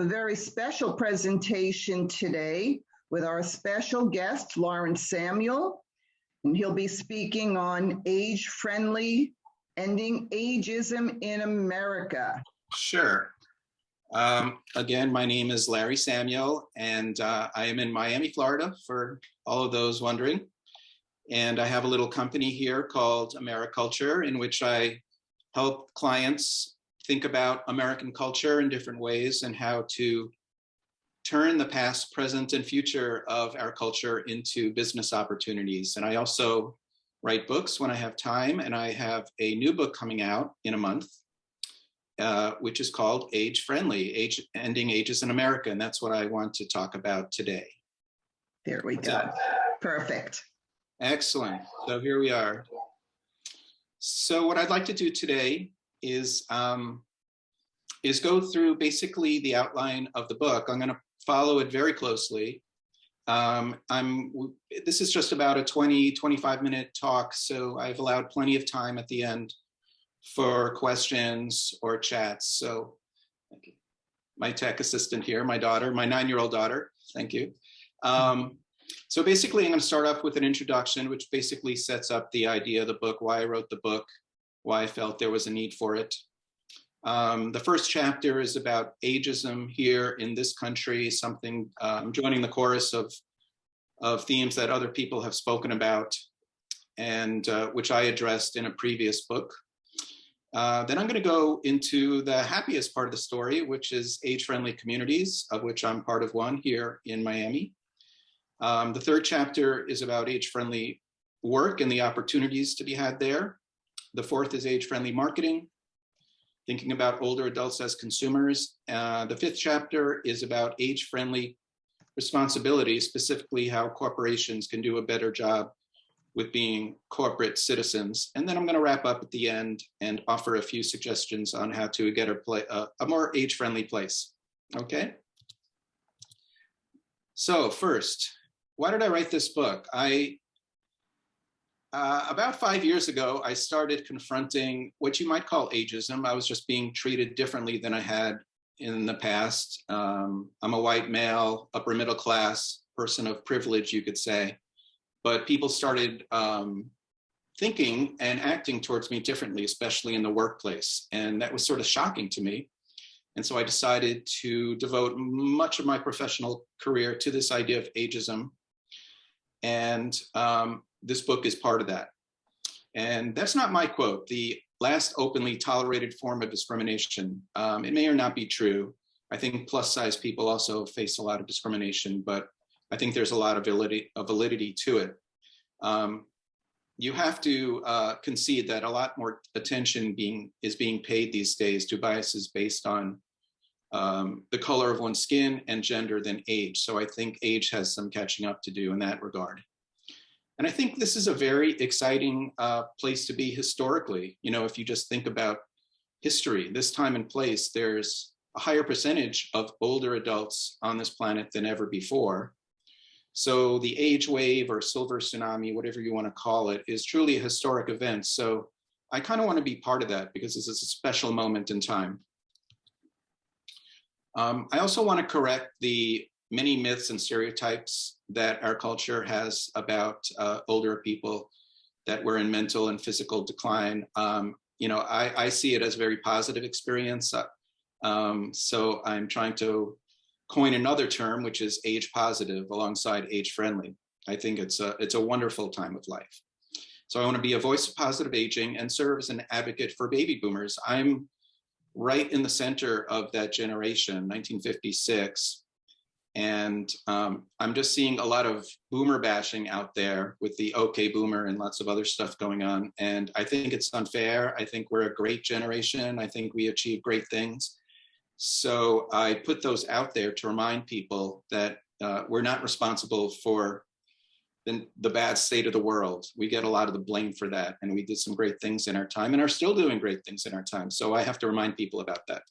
A very special presentation today with our special guest, Lawrence Samuel, and he'll be speaking on age-friendly ending ageism in America. Sure. Again, my name is Larry Samuel, and I am in Miami, Florida, for all of those wondering. And I have a little company here called Americulture, in which I help clients think about American culture in different ways and how to turn the past, present, and future of our culture into business opportunities. And I also write books when I have time, and I have a new book coming out in a month, which is called Age Friendly, Ending Ageism in America, and that's what I want to talk about today. There we go. Perfect. Excellent. So here we are. So what I'd like to do today is go through basically the outline of the book. I'm going to follow it very closely. This is just about a 25 minute talk, so I've allowed plenty of time at the end for questions or chats. So my tech assistant here, my daughter, my 9-year-old daughter, thank you. So basically I'm going to start off with an introduction, which basically sets up the idea of the book, why I wrote the book, why I felt there was a need for it. The first chapter is about ageism here in this country, something I'm joining the chorus of themes that other people have spoken about, and which I addressed in a previous book. Then I'm going to go into the happiest part of the story, which is age-friendly communities, of which I'm part of one here in Miami. The third chapter is about age-friendly work and the opportunities to be had there. The fourth is age-friendly marketing, thinking about older adults as consumers. The fifth chapter is about age-friendly responsibility, specifically how corporations can do a better job with being corporate citizens. And then I'm going to wrap up at the end and offer a few suggestions on how to get a more age-friendly place. Okay? So first, why did I write this book? About 5 years ago, I started confronting what you might call ageism. I was just being treated differently than I had in the past. I'm a white male, upper middle class person of privilege, you could say. But people started thinking and acting towards me differently, especially in the workplace. And that was sort of shocking to me. And so I decided to devote much of my professional career to this idea of ageism. And this book is part of that. And that's not my quote. The last openly tolerated form of discrimination. It may or not be true. I think plus size people also face a lot of discrimination, but I think there's a lot of validity to it. You have to concede that a lot more attention is being paid these days to biases based on the color of one's skin and gender than age. So I think age has some catching up to do in that regard. And I think this is a very exciting place to be historically. You know, if you just think about history, this time and place, there's a higher percentage of older adults on this planet than ever before. So the age wave or silver tsunami, whatever you want to call it, is truly a historic event. So I kind of want to be part of that because this is a special moment in time. I also want to correct the many myths and stereotypes that our culture has about older people, that we're in mental and physical decline. You know, I see it as a very positive experience. So I'm trying to coin another term, which is age positive alongside age friendly. I think it's a wonderful time of life. So I want to be a voice of positive aging and serve as an advocate for baby boomers. I'm right in the center of that generation, 1956. And I'm just seeing a lot of boomer bashing out there with the OK Boomer and lots of other stuff going on. And I think it's unfair. I think we're a great generation. I think we achieve great things. So I put those out there to remind people that we're not responsible for the bad state of the world. We get a lot of the blame for that. And we did some great things in our time and are still doing great things in our time. So I have to remind people about that.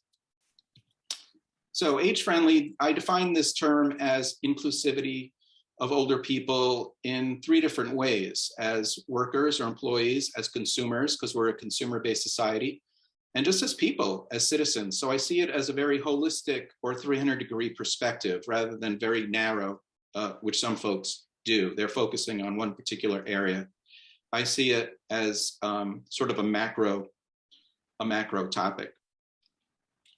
So age-friendly, I define this term as inclusivity of older people in 3 different ways: as workers or employees, as consumers, because we're a consumer-based society, and just as people, as citizens. So I see it as a very holistic or 300-degree perspective rather than very narrow, which some folks do. They're focusing on one particular area. I see it as sort of a macro topic.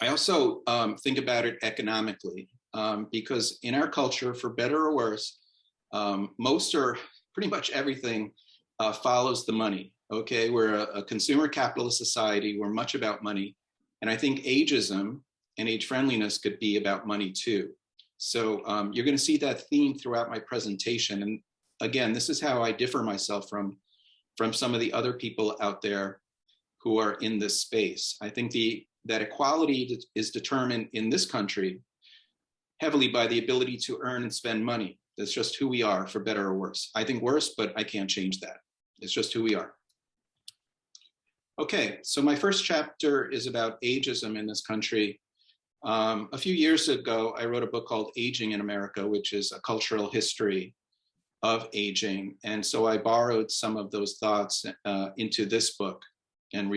I also think about it economically, because in our culture, for better or worse, most or pretty much everything follows the money. Okay, we're a consumer capitalist society. We're much about money. And I think ageism and age friendliness could be about money too. So you're going to see that theme throughout my presentation. And again, this is how I differ myself from some of the other people out there who are in this space. I think that equality is determined in this country heavily by the ability to earn and spend money. That's just who we are, for better or worse. I think worse, but I can't change that. It's just who we are. Okay, so my first chapter is about ageism in this country. A few years ago, I wrote a book called Aging in America, which is a cultural history of aging. And so I borrowed some of those thoughts into this book and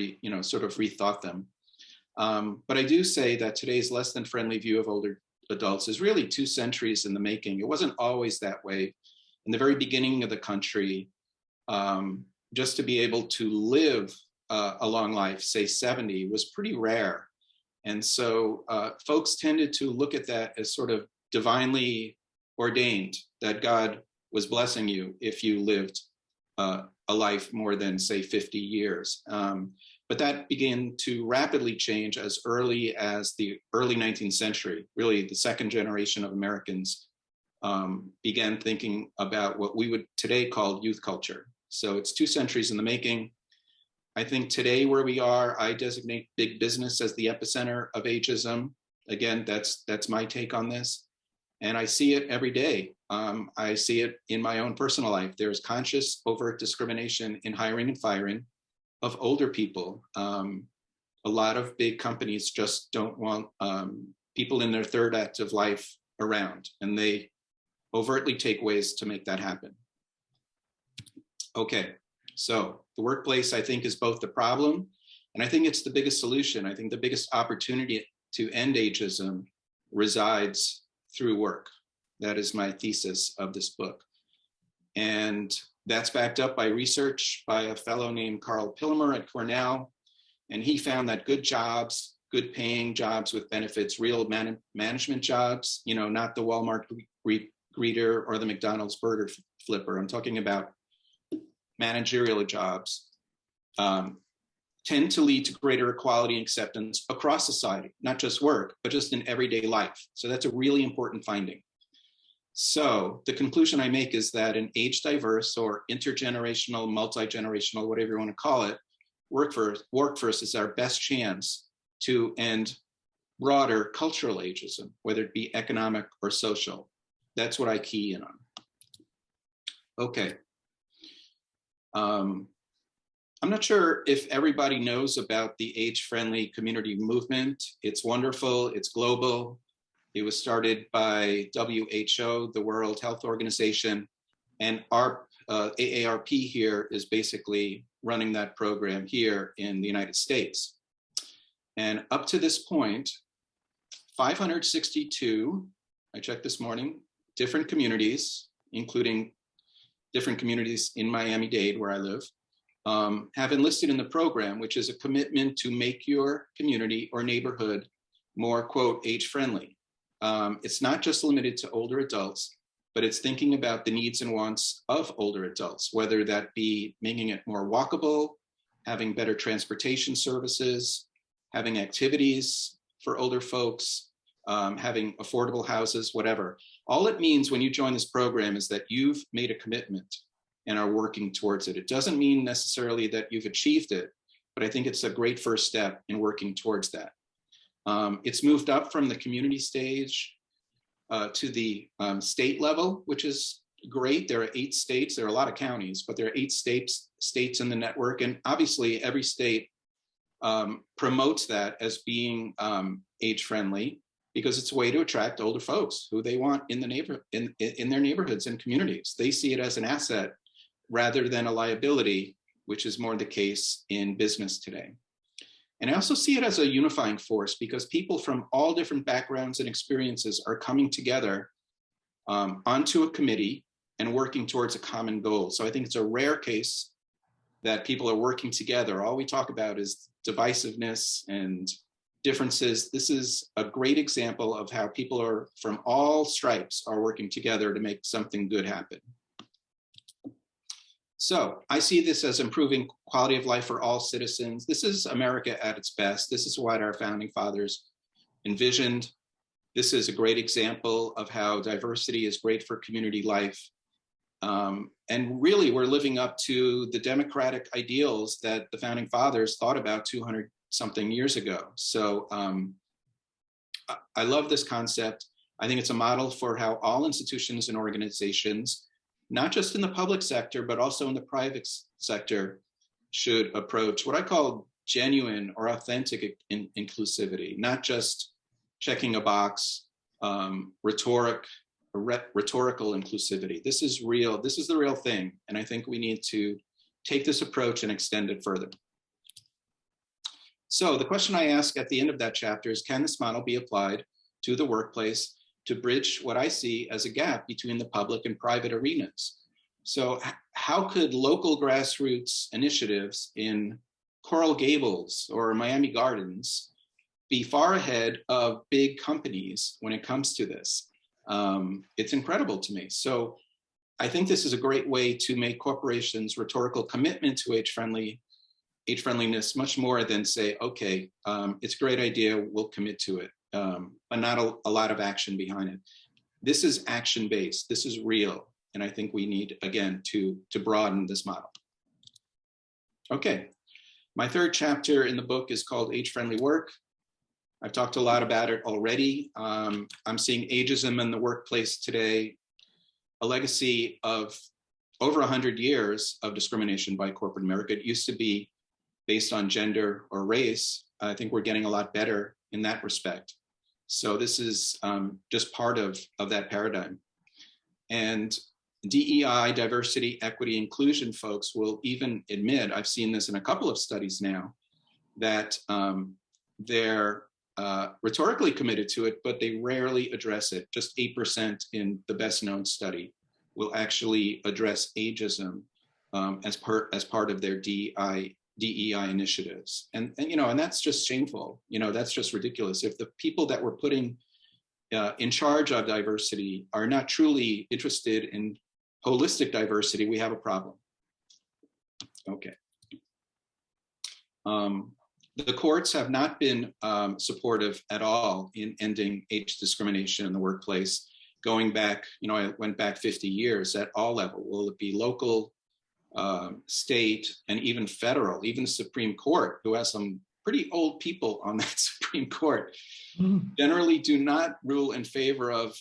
sort of rethought them. But I do say that today's less than friendly view of older adults is really 2 centuries in the making. It wasn't always that way. In the very beginning of the country, just to be able to live a long life, say 70, was pretty rare. And so folks tended to look at that as sort of divinely ordained, that God was blessing you if you lived a life more than, say, 50 years. But that began to rapidly change as early as the early 19th century. Really, the second generation of Americans began thinking about what we would today call youth culture. So it's 2 centuries in the making. I think today where we are, I designate big business as the epicenter of ageism. Again, that's my take on this. And I see it every day. I see it in my own personal life. There's conscious, overt discrimination in hiring and firing of older people. A lot of big companies just don't want people in their third act of life around, and they overtly take ways to make that happen. Okay, so the workplace, I think, is both the problem, and I think it's the biggest solution. I think the biggest opportunity to end ageism resides through work. That is my thesis of this book. And that's backed up by research by a fellow named Carl Pilmer at Cornell. And he found that good jobs, good paying jobs with benefits, real management jobs, not the Walmart greeter or the McDonald's burger flipper. I'm talking about managerial jobs, tend to lead to greater equality and acceptance across society, not just work, but just in everyday life. So that's a really important finding. So the conclusion I make is that an age diverse or intergenerational, multi-generational, whatever you want to call it, workforce is our best chance to end broader cultural ageism, whether it be economic or social. That's what I key in on. Okay. I'm not sure if everybody knows about the age-friendly community movement. It's wonderful, it's global. It was started by WHO, the World Health Organization, and our AARP here is basically running that program here in the United States. And up to this point, 562, I checked this morning, different communities, including different communities in Miami-Dade, where I live, have enlisted in the program, which is a commitment to make your community or neighborhood more, quote, age-friendly. It's not just limited to older adults, but it's thinking about the needs and wants of older adults, whether that be making it more walkable, having better transportation services, having activities for older folks, having affordable houses, whatever. All it means when you join this program is that you've made a commitment and are working towards it. It doesn't mean necessarily that you've achieved it, but I think it's a great first step in working towards that. It's moved up from the community stage to the state level, which is great. There are 8 states, there are a lot of counties, but there are 8 states in the network. And obviously every state promotes that as being age-friendly because it's a way to attract older folks who they want in their neighborhoods and communities. They see it as an asset rather than a liability, which is more the case in business today. And I also see it as a unifying force because people from all different backgrounds and experiences are coming together onto a committee and working towards a common goal. So I think it's a rare case that people are working together. All we talk about is divisiveness and differences. This is a great example of how people are from all stripes are working together to make something good happen. So I see this as improving quality of life for all citizens. This is America at its best. This is what our founding fathers envisioned. This is a great example of how diversity is great for community life. And really, we're living up to the democratic ideals that the founding fathers thought about 200 something years ago. So I love this concept. I think it's a model for how all institutions and organizations, not just in the public sector, but also in the private sector, should approach what I call genuine or authentic inclusivity, not just checking a box, rhetorical inclusivity. This is real. This is the real thing. And I think we need to take this approach and extend it further. So the question I ask at the end of that chapter is, can this model be applied to the workplace to bridge what I see as a gap between the public and private arenas? So how could local grassroots initiatives in Coral Gables or Miami Gardens be far ahead of big companies when it comes to this? It's incredible to me. So I think this is a great way to make corporations' rhetorical commitment to age-friendliness much more than say, okay, it's a great idea, we'll commit to it, but not a lot of action behind it. This is action-based, this is real, and I think we need, again, to broaden this model. Okay, my third chapter in the book is called Age-Friendly Work. I've talked a lot about it already. I'm seeing ageism in the workplace today, a legacy of over 100 years of discrimination by corporate America. It used to be based on gender or race. I think we're getting a lot better in that respect. So this is just part of that paradigm. And DEI, diversity, equity, inclusion folks will even admit, I've seen this in a couple of studies now, that they're rhetorically committed to it, but they rarely address it. Just 8% in the best known study will actually address ageism as part of their DEI initiatives. And that's just shameful. That's just ridiculous. If the people that we're putting in charge of diversity are not truly interested in holistic diversity, we have a problem. Okay. The courts have not been supportive at all in ending age discrimination in the workplace. Going back, I went back 50 years at all levels. Will it be local, state, and even federal, even the Supreme Court, who has some pretty old people on that Supreme Court, generally do not rule in favor of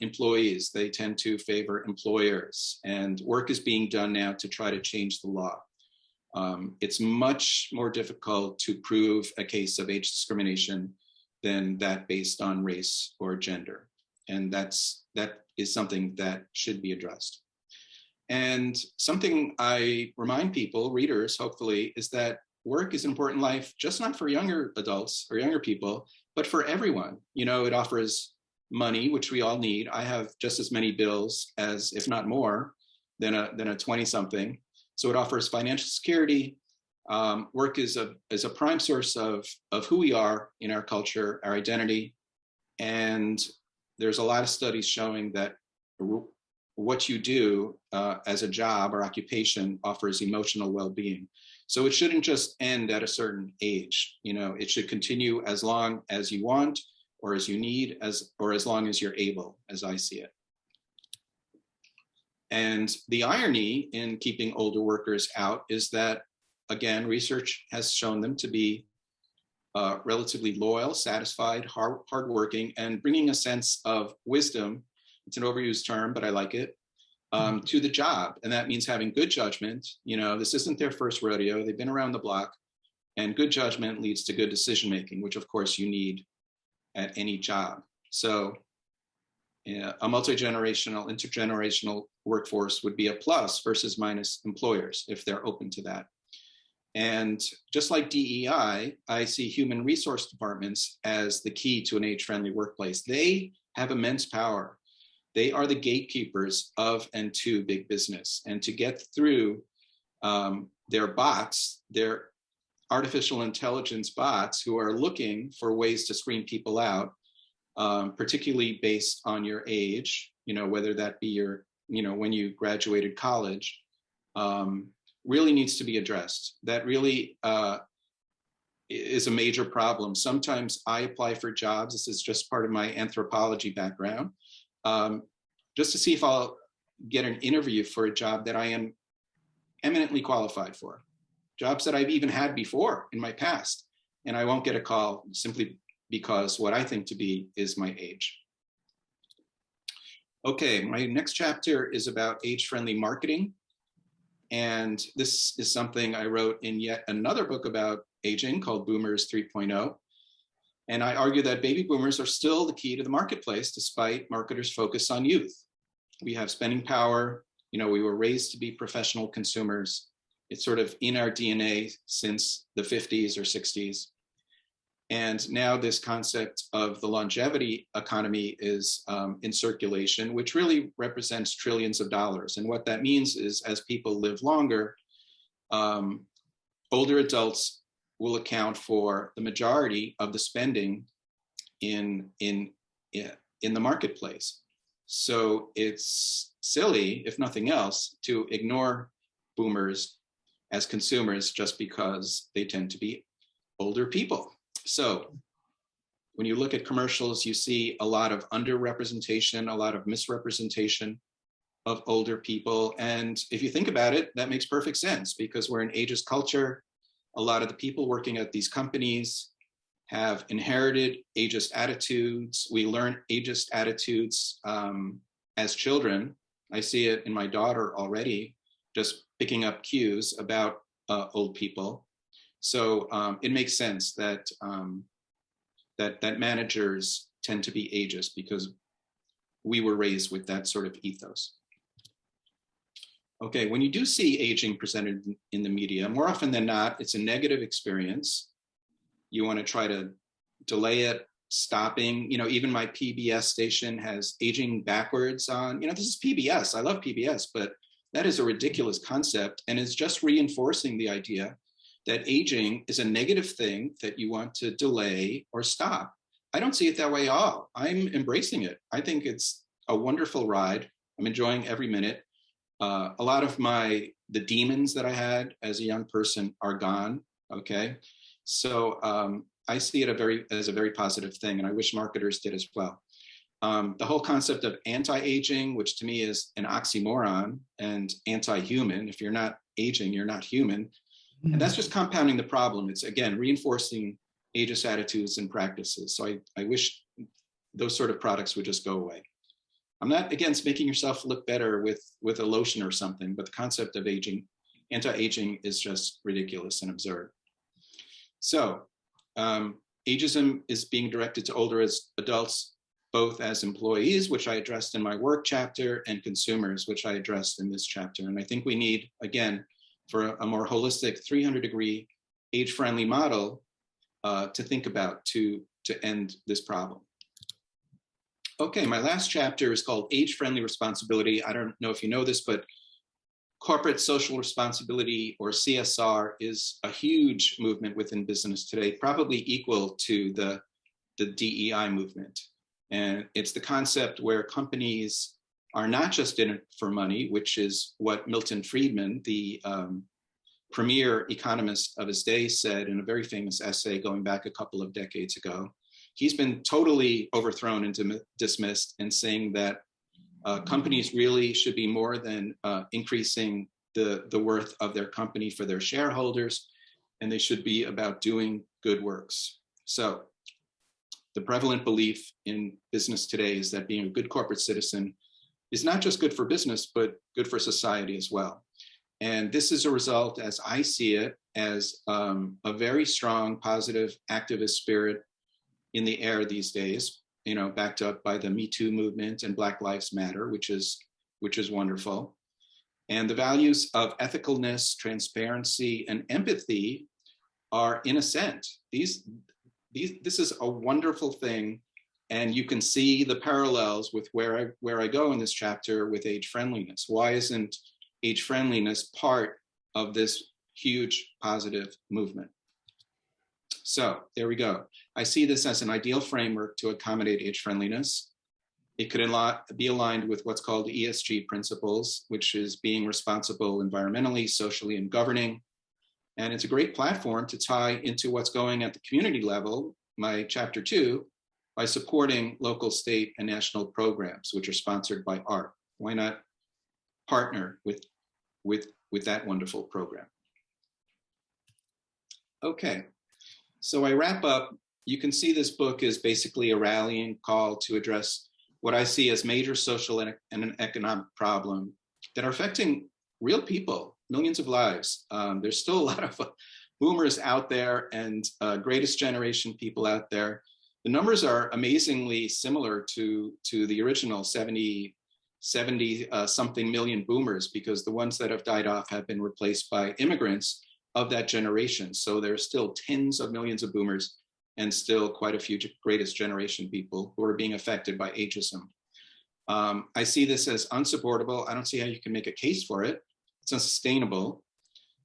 employees. They tend to favor employers. And work is being done now to try to change the law. It's much more difficult to prove a case of age discrimination than that based on race or gender. And that is something that should be addressed. And something I remind people, readers, hopefully, is that work is important in life, just not for younger adults or younger people, but for everyone. It offers money, which we all need. I have just as many bills as, if not more, than a 20-something. So it offers financial security. Work is a prime source of who we are in our culture, our identity. And there's a lot of studies showing that what you do as a job or occupation offers emotional well-being. So it shouldn't just end at a certain age. It should continue as long as you want, or as you need, or as long as you're able, as I see it. And the irony in keeping older workers out is that, again, research has shown them to be relatively loyal, satisfied, hardworking, and bringing a sense of wisdom. It's an overused term, but I like it, to the job. And that means having good judgment. This isn't their first rodeo. They've been around the block. And good judgment leads to good decision-making, which, of course, you need at any job. So a multi-generational, intergenerational workforce would be a plus versus minus employers if they're open to that. And just like DEI, I see human resource departments as the key to an age-friendly workplace. They have immense power. They are the gatekeepers of and to big business. And to get through their bots, their artificial intelligence bots who are looking for ways to screen people out, particularly based on your age, whether that be your, when you graduated college, really needs to be addressed. That really is a major problem. Sometimes I apply for jobs, this is just part of my anthropology background, just to see if I'll get an interview for a job that I am eminently qualified for, jobs that I've even had before in my past, and I won't get a call simply because what I think to be is my age. Okay, my next chapter is about age-friendly marketing. And this is something I wrote in yet another book about aging called Boomers 3.0. And I argue that baby boomers are still the key to the marketplace, despite marketers' focus on youth. We have spending power. We were raised to be professional consumers. It's sort of in our DNA since the 50s or 60s. And now this concept of the longevity economy is in circulation, which really represents trillions of dollars. And what that means is as people live longer, older adults will account for the majority of the spending in the marketplace. So it's silly, if nothing else, to ignore boomers as consumers just because they tend to be older people. So when you look at commercials, you see a lot of underrepresentation, a lot of misrepresentation of older people. And if you think about it, that makes perfect sense because we're an ageist culture. A lot of the people working at these companies have inherited ageist attitudes. We learn ageist attitudes as children. I see it in my daughter already, just picking up cues about old people. So it makes sense that that managers tend to be ageist because we were raised with that sort of ethos. Okay, when you do see aging presented in the media, more often than not, it's a negative experience. You want to try to delay it, stopping. Even my PBS station has aging backwards on. This is PBS. I love PBS, but that is a ridiculous concept and is just reinforcing the idea that aging is a negative thing that you want to delay or stop. I don't see it that way at all. I'm embracing it. I think it's a wonderful ride. I'm enjoying every minute. A lot of the demons that I had as a young person are gone, okay? So I see it as a very positive thing, and I wish marketers did as well. The whole concept of anti-aging, which to me is an oxymoron, and anti-human. If you're not aging, you're not human. And that's just compounding the problem. It's, again, reinforcing ageist attitudes and practices. So I wish those sort of products would just go away. I'm not against making yourself look better with a lotion or something, but the concept of anti-aging is just ridiculous and absurd. So ageism is being directed to older adults, both as employees, which I addressed in my work chapter, and consumers, which I addressed in this chapter. And I think we need, again, for a more holistic 300-degree age-friendly model to think about to end this problem. Okay, my last chapter is called Age-Friendly Responsibility. I don't know if you know this, but corporate social responsibility, or CSR, is a huge movement within business today, probably equal to the DEI movement. And it's the concept where companies are not just in it for money, which is what Milton Friedman, the premier economist of his day, said in a very famous essay going back a couple of decades ago. He's been totally overthrown and dismissed, and saying that companies really should be more than increasing the worth of their company for their shareholders, and they should be about doing good works. So the prevalent belief in business today is that being a good corporate citizen is not just good for business, but good for society as well. And this is a result, as I see it, as a very strong, positive, activist spirit in the air these days, backed up by the Me Too movement and Black Lives Matter, which is wonderful. And the values of ethicalness, transparency, and empathy are in ascent. This is a wonderful thing. And you can see the parallels with where I go in this chapter with age friendliness. Why isn't age friendliness part of this huge positive movement? So there we go. I see this as an ideal framework to accommodate age friendliness. It could be aligned with what's called ESG principles, which is being responsible environmentally, socially, and governing. And it's a great platform to tie into what's going at the community level, my chapter 2, by supporting local, state, and national programs, which are sponsored by ARC. Why not partner with that wonderful program? Okay, so I wrap up. You can see this book is basically a rallying call to address what I see as major social and an economic problem that are affecting real people, millions of lives. There's still a lot of boomers out there and greatest generation people out there. The numbers are amazingly similar to the original 70 something million boomers, because the ones that have died off have been replaced by immigrants of that generation. So there's still tens of millions of boomers and still quite a few greatest generation people who are being affected by ageism. I see this as unsupportable. I don't see how you can make a case for it. It's unsustainable.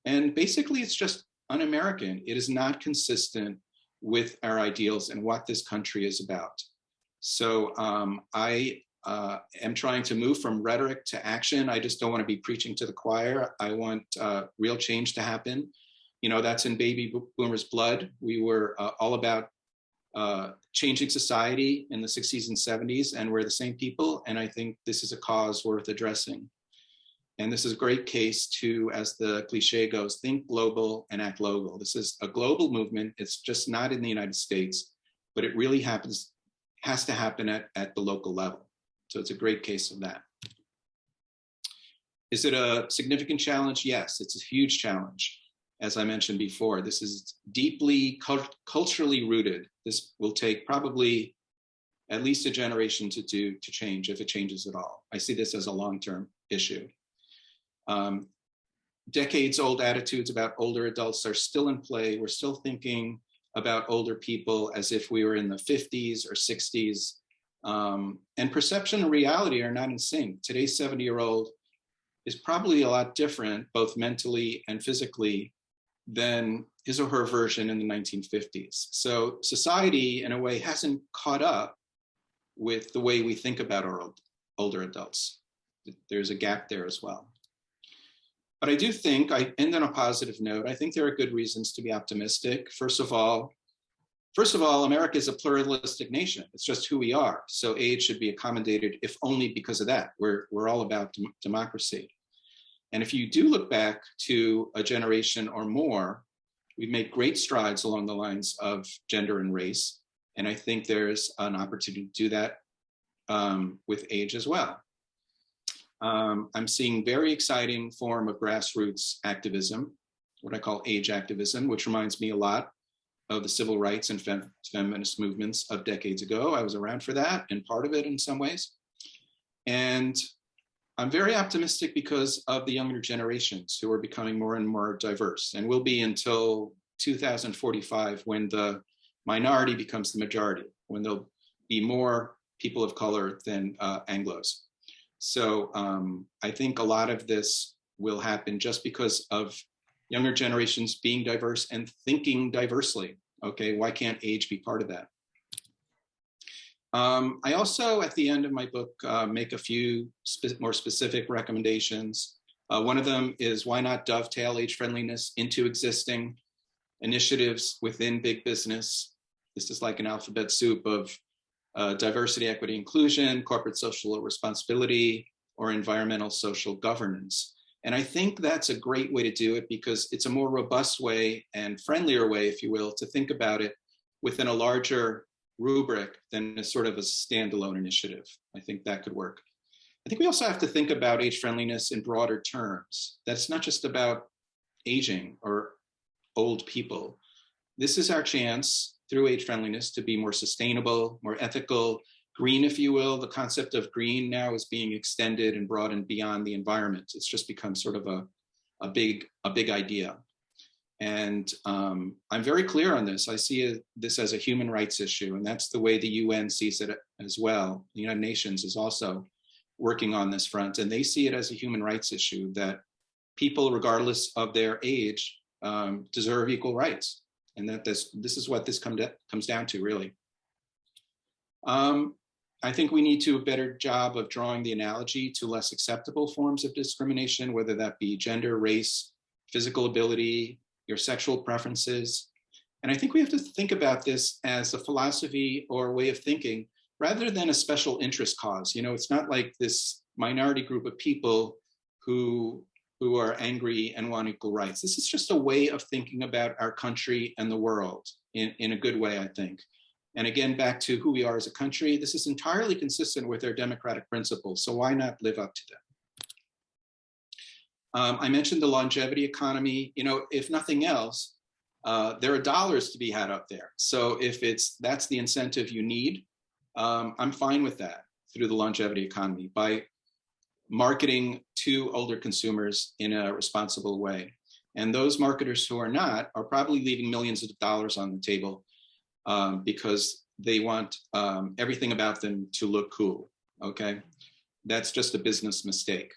And basically, it's just un-American. It is not consistent with our ideals and what this country is about. So I am trying to move from rhetoric to action. I just don't want to be preaching to the choir. I want real change to happen. You know, that's in baby boomers' blood. We were all about changing society in the 60s and 70s, and we're the same people. And I think this is a cause worth addressing. And this is a great case to, as the cliche goes, think global and act local. This is a global movement. It's just not in the United States, but it really has to happen at the local level. So it's a great case of that. Is it a significant challenge? Yes, it's a huge challenge. As I mentioned before, this is deeply culturally rooted. This will take probably at least a generation to change, if it changes at all. I see this as a long-term issue. Decades-old attitudes about older adults are still in play. We're still thinking about older people as if we were in the 50s or 60s. And perception and reality are not in sync. Today's 70-year-old is probably a lot different, both mentally and physically, than his or her version in the 1950s. So society, in a way, hasn't caught up with the way we think about our older adults. There's a gap there as well. But I do think, I end on a positive note, I think there are good reasons to be optimistic. First of all, America is a pluralistic nation. It's just who we are. So age should be accommodated, if only because of that. We're all about democracy. And if you do look back to a generation or more, we've made great strides along the lines of gender and race. And I think there's an opportunity to do that with age as well. I'm seeing very exciting form of grassroots activism, what I call age activism, which reminds me a lot of the civil rights and feminist movements of decades ago. I was around for that and part of it in some ways. And I'm very optimistic because of the younger generations who are becoming more and more diverse, and will be until 2045, when the minority becomes the majority, when there'll be more people of color than Anglos. So I think a lot of this will happen just because of younger generations being diverse and thinking diversely. Okay, why can't age be part of that? I also, at the end of my book, make a few more specific recommendations. One of them is, why not dovetail age friendliness into existing initiatives within big business? This is like an alphabet soup of diversity, equity, inclusion, corporate social responsibility, or environmental social governance. And I think that's a great way to do it, because it's a more robust way and friendlier way, if you will, to think about it within a larger rubric than a sort of a standalone initiative. I think that could work. I think we also have to think about age friendliness in broader terms. That's not just about aging or old people. This is our chance through age friendliness to be more sustainable, more ethical, green, if you will. The concept of green now is being extended and broadened beyond the environment. It's just become sort of a big idea. And I'm very clear on this. I see this as a human rights issue, and that's the way the UN sees it as well. The United Nations is also working on this front, and they see it as a human rights issue, that people, regardless of their age, deserve equal rights, and that this is what this comes down to, really. I think we need to do a better job of drawing the analogy to less acceptable forms of discrimination, whether that be gender, race, physical ability, your sexual preferences. And I think we have to think about this as a philosophy or a way of thinking rather than a special interest cause. You know, it's not like this minority group of people who are angry and want equal rights. This is just a way of thinking about our country and the world in a good way, I think. And again, back to who we are as a country, this is entirely consistent with our democratic principles. So why not live up to them? I mentioned the longevity economy. You know, if nothing else, there are dollars to be had out there. So if that's the incentive you need, I'm fine with that through the longevity economy by marketing to older consumers in a responsible way. And those marketers who are not are probably leaving millions of dollars on the table because they want everything about them to look cool, okay? That's just a business mistake.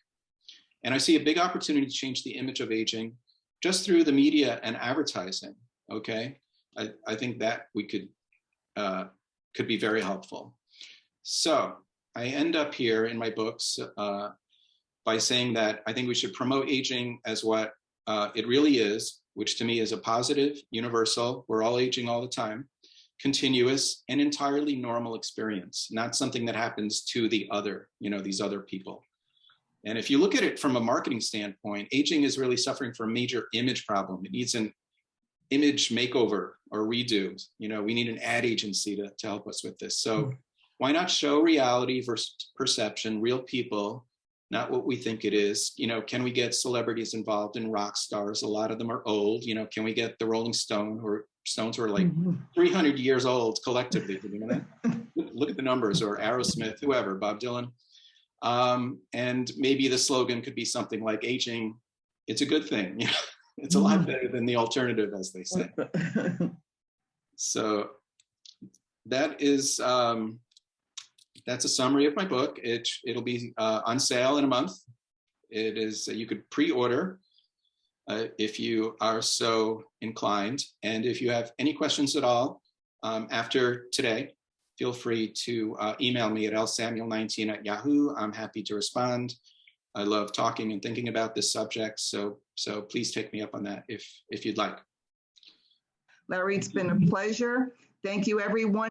And I see a big opportunity to change the image of aging just through the media and advertising, okay? I think that we could be very helpful. So I end up here in my books by saying that I think we should promote aging as what it really is, which to me is a positive, universal, we're all aging all the time, continuous and entirely normal experience, not something that happens to the other, you know, these other people. And if you look at it from a marketing standpoint, aging is really suffering from a major image problem. It needs an image makeover or redo. You know, we need an ad agency to help us with this. So why not show reality versus perception, real people, not what we think it is? You know, can we get celebrities involved in rock stars? A lot of them are old. You know, can we get the Rolling Stones who are like 300 years old collectively? You know that? Look at the numbers, or Aerosmith, whoever, Bob Dylan. And maybe the slogan could be something like, aging, it's a good thing. You know, it's a lot better than the alternative, as they say. So that is, that's a summary of my book. It'll be on sale in a month. It is, you could pre-order if you are so inclined. And if you have any questions at all after today, feel free to email me at lsamuel19@yahoo. I'm happy to respond. I love talking and thinking about this subject. So please take me up on that if you'd like. Larry, it's been a pleasure. Thank you, everyone.